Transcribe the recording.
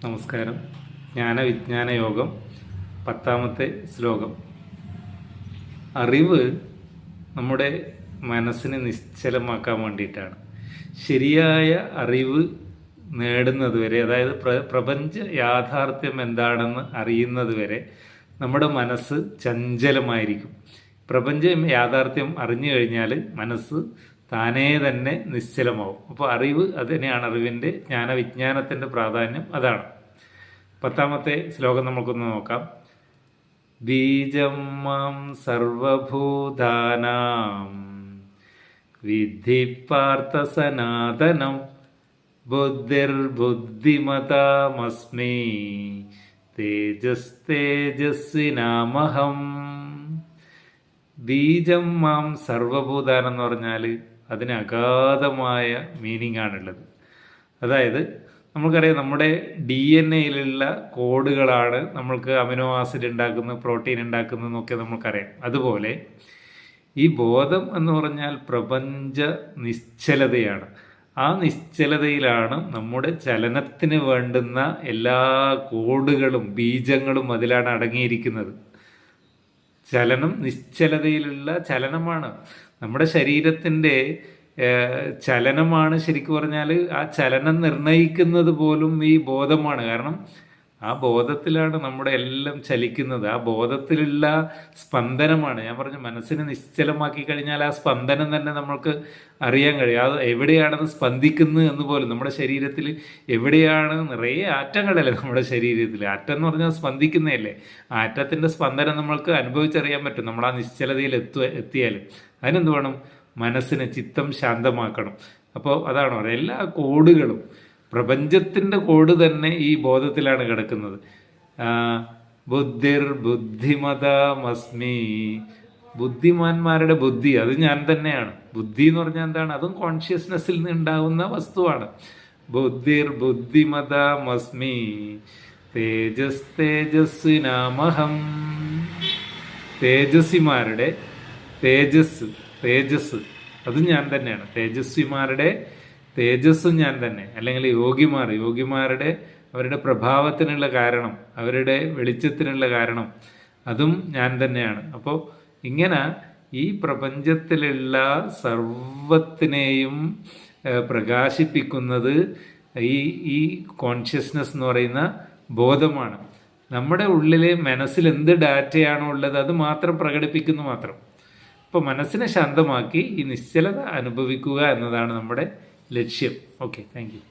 നമസ്കാരം. ജ്ഞാനവിജ്ഞാന യോഗം 10ാമത്തെ ശ്ലോകം. അറിവ് നമ്മുടെ മനസ്സിനെ നിശ്ചലമാക്കാൻ വേണ്ടിയിട്ടാണ്. ശരിയായ അറിവ് നേടുന്നത് വരെ, അതായത് പ്രപഞ്ച യാഥാർത്ഥ്യം എന്താണെന്ന് അറിയുന്നത് വരെ നമ്മുടെ മനസ്സ് ചഞ്ചലമായിരിക്കും. പ്രപഞ്ച യാഥാർത്ഥ്യം അറിഞ്ഞു കഴിഞ്ഞാൽ മനസ്സ് താനേ തന്നെ നിശ്ചലമാവും. അപ്പോൾ അറിവ് തന്നെയാണ് അറിവിൻ്റെ ജ്ഞാനവിജ്ഞാനത്തിൻ്റെ പ്രാധാന്യം അതാണ്. 10ാമത്തെ ശ്ലോകം നമുക്കൊന്ന് നോക്കാം. ബീജം മാം സർവഭൂതാനാം വിദ്ധി പാർത്ഥ സനാതനം ബുദ്ധിർബുദ്ധിമതാമസ്മി തേജസ്വിനാമഹം. ബീജം മാം സർവഭൂതാനം എന്ന് പറഞ്ഞാൽ അതിന് അഗാധമായ മീനിങ് ആണുള്ളത്. അതായത് നമുക്കറിയാം, നമ്മുടെ DNA കോഡുകളാണ് നമ്മൾക്ക് അമിനോ ആസിഡ് ഉണ്ടാക്കുന്നത്, പ്രോട്ടീൻ ഉണ്ടാക്കുന്നതെന്നൊക്കെ നമുക്കറിയാം. അതുപോലെ ഈ ബോധം എന്ന് പറഞ്ഞാൽ പ്രപഞ്ച നിശ്ചലതയാണ്. ആ നിശ്ചലതയിലാണ് നമ്മുടെ ചലനത്തിന് വേണ്ടുന്ന എല്ലാ കോഡുകളും ബീജങ്ങളും അതിലാണ് അടങ്ങിയിരിക്കുന്നത്. ചലനം നിശ്ചലതയിലുള്ള ചലനമാണ്. നമ്മുടെ ശരീരത്തിൻ്റെ ചലനമാണ് ശരിക്കും പറഞ്ഞാൽ ആ ചലനം നിർണ്ണയിക്കുന്നത് പോലും ഈ ബോധമാണ്. കാരണം ആ ബോധത്തിലാണ് നമ്മുടെ എല്ലാം ചലിക്കുന്നത്. ആ ബോധത്തിലുള്ള സ്പന്ദനമാണ്. ഞാൻ പറഞ്ഞു, മനസ്സിനെ നിശ്ചലമാക്കി കഴിഞ്ഞാൽ ആ സ്പന്ദനം തന്നെ നമ്മൾക്ക് അറിയാൻ കഴിയും. അത് എവിടെയാണെന്ന് സ്പന്ദിക്കുന്നത് എന്ന് പോലും. നമ്മുടെ ശരീരത്തിൽ എവിടെയാണ് നിറയെ ആറ്റങ്ങളല്ലേ നമ്മുടെ ശരീരത്തിൽ. ആറ്റം എന്ന് പറഞ്ഞാൽ സ്പന്ദിക്കുന്നതല്ലേ. ആറ്റത്തിൻ്റെ സ്പന്ദനം നമ്മൾക്ക് അനുഭവിച്ചറിയാൻ പറ്റും നമ്മൾ ആ നിശ്ചലതയിൽ എത്തിയാൽ. അതിനെന്ത് വേണം? മനസ്സിനെ, ചിത്തം ശാന്തമാക്കണം. അപ്പോൾ അതാണ് പറയുക, എല്ലാ കോഡുകളും പ്രപഞ്ചത്തിൻ്റെ കോഡ് തന്നെ ഈ ബോധത്തിലാണ് കിടക്കുന്നത്. ബുദ്ധിമതാമസ്മി, ബുദ്ധിമാന്മാരുടെ ബുദ്ധി അത് ഞാൻ തന്നെയാണ്. ബുദ്ധി എന്ന് പറഞ്ഞാൽ എന്താണ്? അതും കോൺഷ്യസ്നെസ്സിൽ നിന്ന് ഉണ്ടാകുന്ന വസ്തുവാണ്. ബുദ്ധിമതാമസ്മി തേജസ്വിനാമഹം. തേജസ്വിമാരുടെ തേജസ് അത് ഞാൻ തന്നെയാണ്. തേജസ്വിമാരുടെ തേജസ്സും ഞാൻ തന്നെ. അല്ലെങ്കിൽ യോഗിമാരുടെ അവരുടെ പ്രഭാവത്തിനുള്ള കാരണം, അവരുടെ വെളിച്ചത്തിനുള്ള കാരണം അതും ഞാൻ തന്നെയാണ്. അപ്പോൾ ഇങ്ങനെ ഈ പ്രപഞ്ചത്തിലുള്ള സർവത്തിനെയും പ്രകാശിപ്പിക്കുന്നത് ഈ കോൺഷ്യസ്നെസ് എന്ന് പറയുന്ന ബോധമാണ്. നമ്മുടെ ഉള്ളിലെ മനസ്സിൽ എന്ത് ഡാറ്റയാണോ ഉള്ളത് അത് മാത്രം പ്രകടിപ്പിക്കുന്നു മാത്രം. അപ്പോൾ മനസ്സിനെ ശാന്തമാക്കി ഈ നിശ്ചലത അനുഭവിക്കുക എന്നതാണ് നമ്മുടെ ലക്ഷ്യം. Okay, thank you.